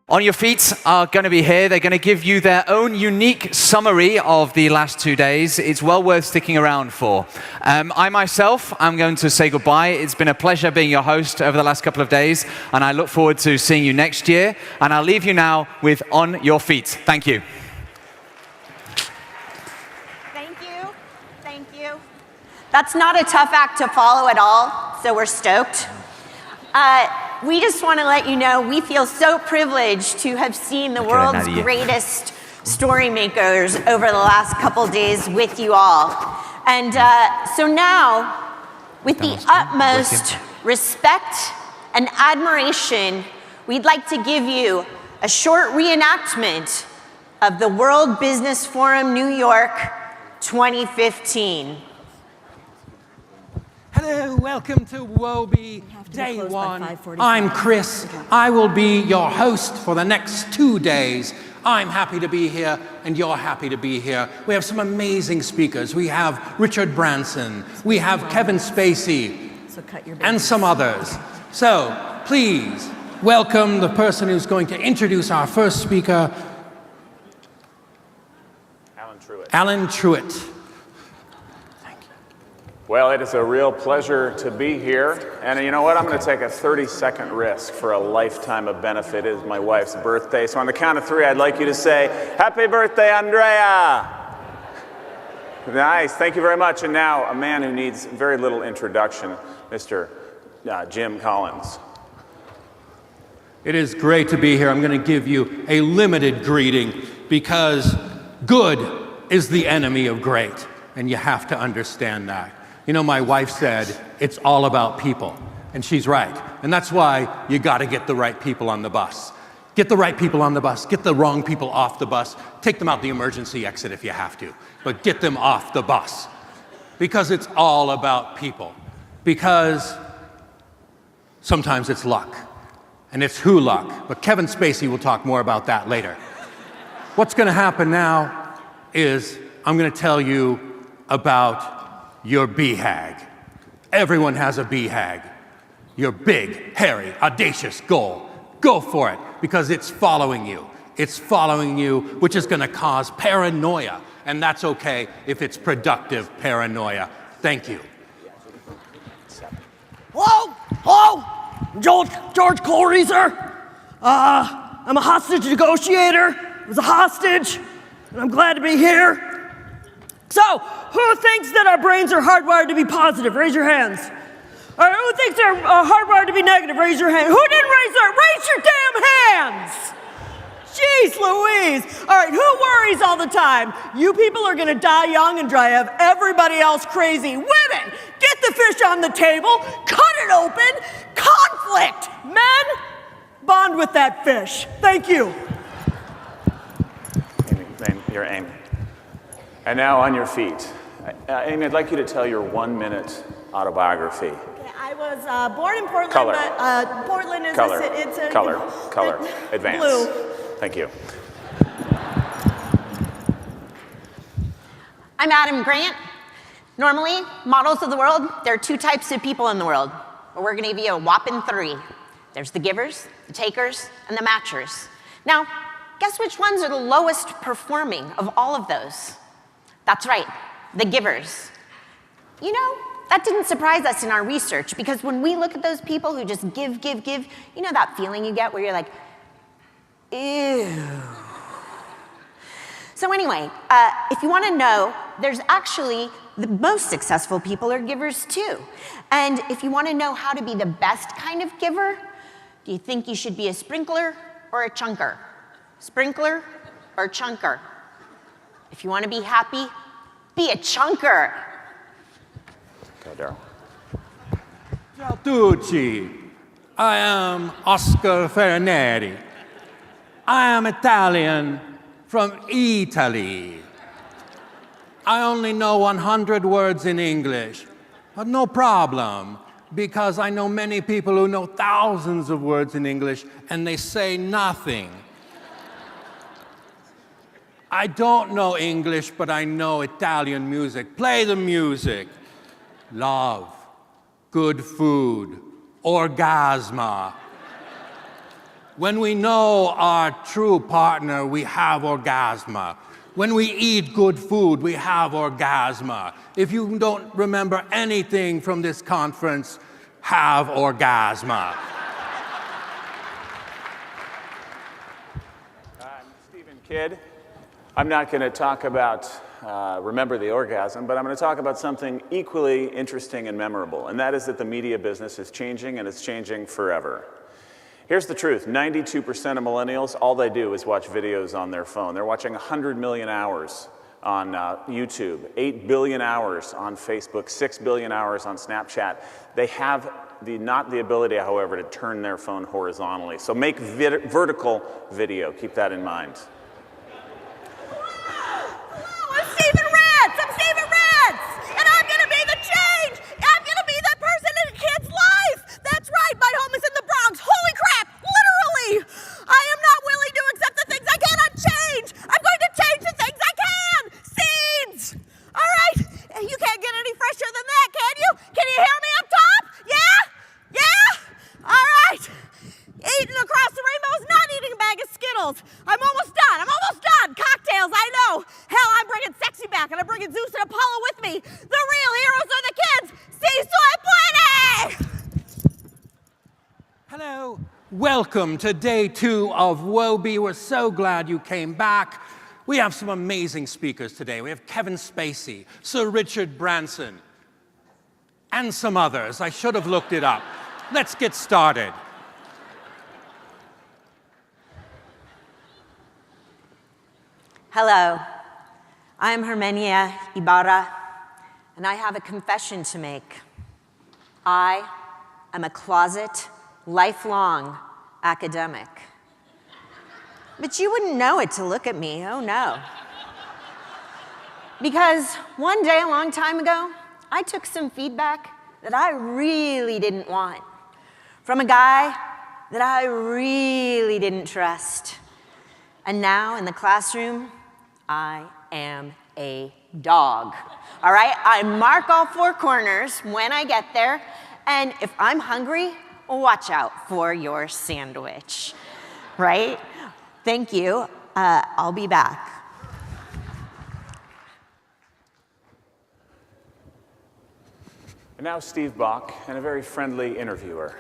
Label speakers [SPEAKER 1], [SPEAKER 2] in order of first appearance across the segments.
[SPEAKER 1] On Your Feet are going to be here. They're going to give you their own unique summary of the last 2 days. It's well worth sticking around for. I myself, I'm going to say goodbye. It's been a pleasure being your host over the last couple of days, and I look forward to seeing you next year. And I'll leave you now with On Your Feet. Thank you.
[SPEAKER 2] Thank you. Thank you. That's not a tough act to follow at all, so we're stoked. We just want to let you know we feel so privileged to have seen the world's greatest story makers over the last couple days with you all. And so now, with the utmost respect and admiration, we'd like to give you a short reenactment of the World Business Forum New York 2015.
[SPEAKER 3] Hello, welcome to WOBE Day 1. I'm Chris. I will be your host for the next 2 days. I'm happy to be here, and you're happy to be here. We have some amazing speakers. We have Richard Branson. We have Kevin Spacey, and some others. So, please, welcome the person who's going to introduce our first speaker, Alan Truitt.
[SPEAKER 4] Well, it is a real pleasure to be here. And you know what? I'm going to take a 30-second risk for a lifetime of benefit. It is my wife's birthday. So on the count of 3, I'd like you to say, "Happy birthday, Andrea!" Nice. Thank you very much. And now, a man who needs very little introduction, Mr. Jim Collins.
[SPEAKER 3] It is great to be here. I'm going to give you a limited greeting because good is the enemy of great, and you have to understand that. You know, my wife said, it's all about people, and she's right. And that's why you got to get the right people on the bus. Get the right people on the bus, get the wrong people off the bus, take them out the emergency exit if you have to, but get them off the bus. Because it's all about people. Because sometimes it's luck, and it's who luck. But Kevin Spacey will talk more about that later. What's going to happen now is I'm going to tell you about your BHAG. Everyone has a BHAG. Your big, hairy, audacious goal. Go for it, because it's following you. It's following you, which is going to cause paranoia. And that's okay if it's productive paranoia. Thank you.
[SPEAKER 5] Hello? Hello? George Colereeser. I'm a hostage negotiator. I was a hostage, and I'm glad to be here. So, who thinks that our brains are hardwired to be positive? Raise your hands. All right, who thinks they're hardwired to be negative? Raise your hand. Who didn't raise your damn hands? Jeez Louise. All right, who worries all the time? You people are gonna die young and drive everybody else crazy. Women, get the fish on the table, cut it open, conflict. Men, bond with that fish. Thank you.
[SPEAKER 4] You're Amy. And now on your feet. Amy, I'd like you to tell your 1-minute autobiography.
[SPEAKER 2] Okay, I was born in Portland,
[SPEAKER 4] Color.
[SPEAKER 2] but Portland is
[SPEAKER 4] Color. Advance.
[SPEAKER 2] Blue.
[SPEAKER 4] Thank you.
[SPEAKER 2] I'm Adam Grant. Normally, models of the world, there are 2 types of people in the world, but we're gonna give you a whopping 3. There's the givers, the takers, and the matchers. Now, guess which ones are the lowest performing of all of those? That's right, the givers. You know, that didn't surprise us in our research, because when we look at those people who just give, you know that feeling you get where you're like, ew. So anyway, if you want to know, there's actually, the most successful people are givers too. And if you want to know how to be the best kind of giver, do you think you should be a sprinkler or a chunker? Sprinkler or chunker? If you want to be happy, be a chunker.
[SPEAKER 4] Go, Daryl.
[SPEAKER 3] Ciao tutti. I am Oscar Fernetti. I am Italian from Italy. I only know 100 words in English, but no problem, because I know many people who know thousands of words in English and they say nothing. I don't know English, but I know Italian music. Play the music. Love, good food, orgasma. When we know our true partner, we have orgasma. When we eat good food, we have orgasma. If you don't remember anything from this conference, have orgasma.
[SPEAKER 4] I'm Stephen Kidd. I'm not going to talk about remember the orgasm, but I'm going to talk about something equally interesting and memorable, and that is that the media business is changing, and it's changing forever. Here's the truth. 92% of millennials, all they do is watch videos on their phone. They're watching 100 million hours on YouTube, 8 billion hours on Facebook, 6 billion hours on Snapchat. They have not the ability, however, to turn their phone horizontally. So make vertical video. Keep that in mind.
[SPEAKER 3] Welcome to day 2 of Wobie. We're so glad you came back. We have some amazing speakers today. We have Kevin Spacey, Sir Richard Branson, and some others. I should have looked it up. Let's get started.
[SPEAKER 2] Hello, I'm Hermenia Ibarra, and I have a confession to make. I am a closet, lifelong academic. But you wouldn't know it to look at me, oh no. Because one day, a long time ago, I took some feedback that I really didn't want from a guy that I really didn't trust. And now in the classroom, I am a dog, all right? I mark all 4 corners when I get there, and if I'm hungry, watch out for your sandwich, right? Thank you. I'll be back.
[SPEAKER 4] And now Steve Bach and a very friendly interviewer.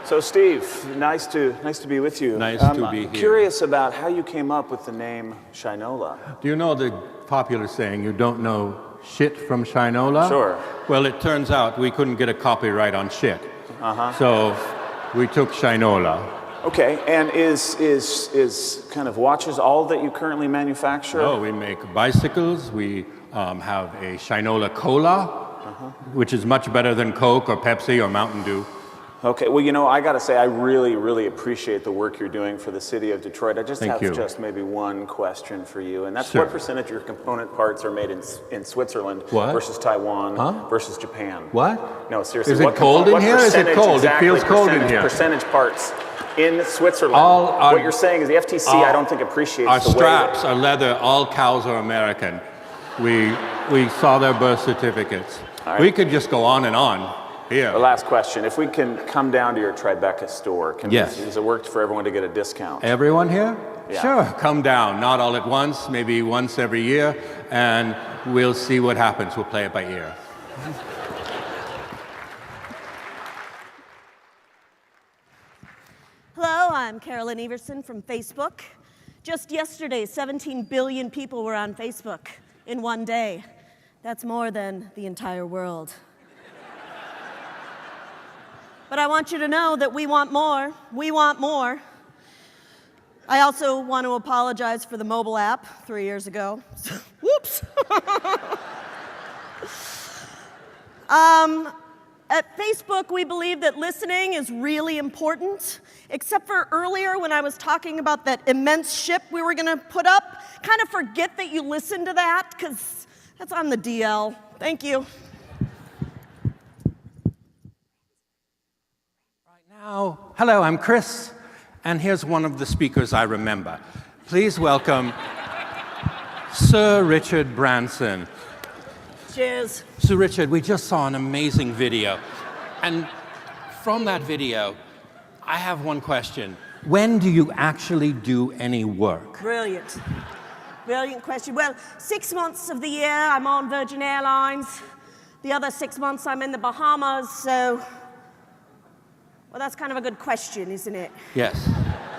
[SPEAKER 4] So Steve, nice to be with you.
[SPEAKER 3] Nice to be here.
[SPEAKER 4] Curious about how you came up with the name Shinola.
[SPEAKER 3] Do you know the popular saying, you don't know shit from Shinola?
[SPEAKER 4] Sure.
[SPEAKER 3] Well, it turns out we couldn't get a copyright on shit. So we took Shinola.
[SPEAKER 4] Okay, and is kind of watches all that you currently manufacture?
[SPEAKER 3] No, we make bicycles. We have a Shinola Cola, which is much better than Coke or Pepsi or Mountain Dew.
[SPEAKER 4] Okay, well, you know, I got to say, I really, really appreciate the work you're doing for the city of Detroit. I just have just maybe one question for you, and that's what percentage of your component parts are made in Switzerland versus Taiwan versus Japan?
[SPEAKER 3] What?
[SPEAKER 4] No, seriously.
[SPEAKER 3] Is it cold in here? Is it cold? It feels cold in here.
[SPEAKER 4] Percentage parts in Switzerland. What you're saying is the FTC, I don't think appreciates
[SPEAKER 3] our
[SPEAKER 4] the way
[SPEAKER 3] straps are leather. All cows are American. We saw their birth certificates. Right. We could just go on and on. Yeah.
[SPEAKER 4] The last question. If we can come down to your Tribeca store, does it work for everyone to get a discount?
[SPEAKER 3] Everyone here?
[SPEAKER 4] Yeah.
[SPEAKER 3] Sure, come down. Not all at once, maybe once every year, and we'll see what happens. We'll play it by ear.
[SPEAKER 5] Hello, I'm Carolyn Everson from Facebook. Just yesterday, 17 billion people were on Facebook in one day. That's more than the entire world. But I want you to know that we want more. We want more. I also want to apologize for the mobile app 3 years ago. Whoops. At Facebook, we believe that listening is really important, except for earlier when I was talking about that immense ship we were going to put up. Kind of forget that you listened to that, because that's on the DL. Thank you.
[SPEAKER 3] Hello, I'm Chris, and here's one of the speakers I remember. Please welcome Sir Richard Branson.
[SPEAKER 5] Cheers.
[SPEAKER 3] Sir Richard, we just saw an amazing video, and from that video, I have one question. When do you actually do any work?
[SPEAKER 5] Brilliant. Brilliant question. Well, 6 months of the year I'm on Virgin Airlines. The other 6 months I'm in the Bahamas, so... Well, that's kind of a good question, isn't it?
[SPEAKER 3] Yes,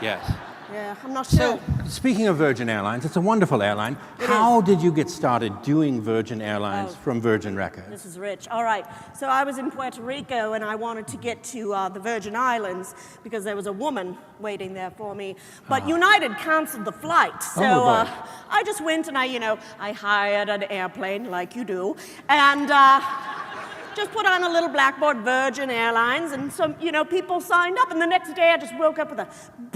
[SPEAKER 3] yes.
[SPEAKER 5] Yeah, I'm not sure.
[SPEAKER 3] So, speaking of Virgin Airlines, it's a wonderful airline. How did you get started doing Virgin Airlines from Virgin Records?
[SPEAKER 5] This is rich. All right. So I was in Puerto Rico, and I wanted to get to the Virgin Islands because there was a woman waiting there for me. But United canceled the flight. So I just went and I hired an airplane, like you do, and just put on a little blackboard, Virgin Airlines, and some, people signed up. And the next day I just woke up with a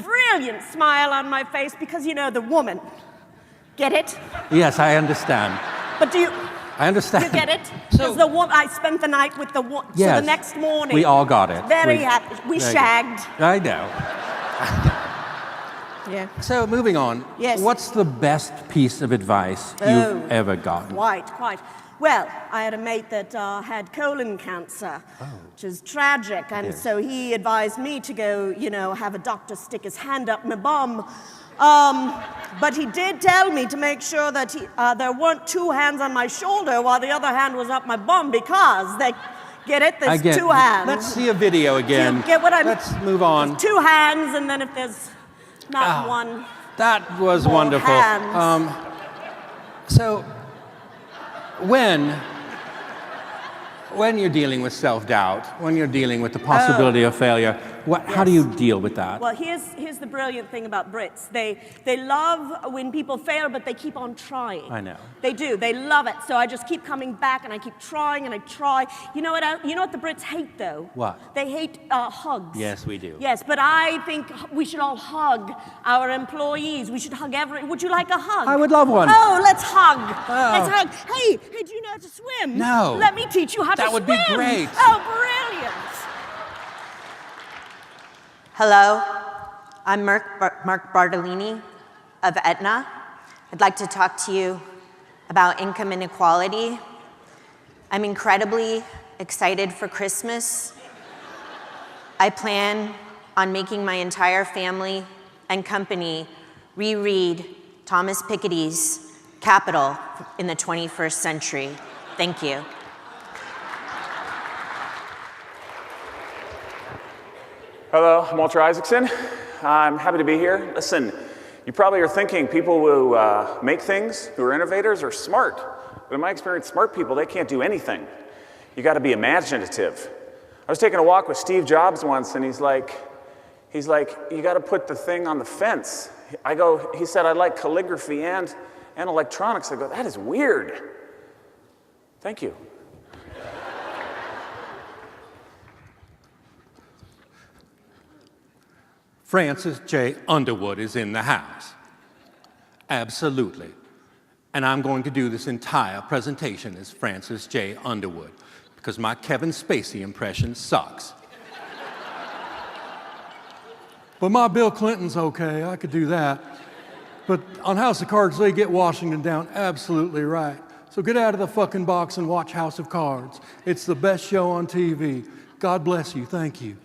[SPEAKER 5] brilliant smile on my face because, the woman. Get it?
[SPEAKER 3] Yes, I understand.
[SPEAKER 5] But do you...
[SPEAKER 3] I understand.
[SPEAKER 5] You get it? Because I spent the night with the woman.
[SPEAKER 3] Yes,
[SPEAKER 5] so the next morning...
[SPEAKER 3] we all got it.
[SPEAKER 5] Very happy. We shagged.
[SPEAKER 3] I know.
[SPEAKER 5] Yeah.
[SPEAKER 3] So, moving on.
[SPEAKER 5] Yes.
[SPEAKER 3] What's the best piece of advice you've ever gotten?
[SPEAKER 5] Quite. Well, I had a mate that had colon cancer, which is tragic, and so he advised me to go, have a doctor stick his hand up my bum. But he did tell me to make sure that there weren't two hands on my shoulder while the other hand was up my bum because there's two hands.
[SPEAKER 3] Let's see a video again.
[SPEAKER 5] Do you get what I mean?
[SPEAKER 3] Let's move on.
[SPEAKER 5] There's two hands, and then if there's not one.
[SPEAKER 3] That was
[SPEAKER 5] more
[SPEAKER 3] wonderful.
[SPEAKER 5] Hands.
[SPEAKER 3] So, when you're dealing with self-doubt, when you're dealing with the possibility of failure, how do you deal with that?
[SPEAKER 5] Well, here's the brilliant thing about Brits. They love when people fail, but they keep on trying.
[SPEAKER 3] I know.
[SPEAKER 5] They do. They love it. So I just keep coming back, and I keep trying, and I try. You know what the Brits hate, though?
[SPEAKER 3] What?
[SPEAKER 5] They hate hugs.
[SPEAKER 3] Yes, we do.
[SPEAKER 5] Yes, but I think we should all hug our employees. We should hug Would you like a hug?
[SPEAKER 3] I would love one.
[SPEAKER 5] Oh, let's hug.
[SPEAKER 3] Oh.
[SPEAKER 5] Let's hug. Hey, do you know how to swim?
[SPEAKER 3] No.
[SPEAKER 5] Let me teach you how to swim.
[SPEAKER 3] That would be great.
[SPEAKER 5] Oh, brilliant.
[SPEAKER 2] Hello, I'm Mark Bartolini of Aetna. I'd like to talk to you about income inequality. I'm incredibly excited for Christmas. I plan on making my entire family and company reread Thomas Piketty's Capital in the 21st Century. Thank you.
[SPEAKER 4] Hello, I'm Walter Isaacson. I'm happy to be here. Listen, you probably are thinking people who make things, who are innovators, are smart. But in my experience, smart people, they can't do anything. You got to be imaginative. I was taking a walk with Steve Jobs once, and he's like, you got to put the thing on the fence. He said, I like calligraphy and electronics. I go, that is weird. Thank you.
[SPEAKER 3] Francis J. Underwood is in the house. Absolutely. And I'm going to do this entire presentation as Francis J. Underwood because my Kevin Spacey impression sucks. But my Bill Clinton's okay, I could do that. But on House of Cards, they get Washington down absolutely right. So get out of the fucking box and watch House of Cards. It's the best show on TV. God bless you, thank you.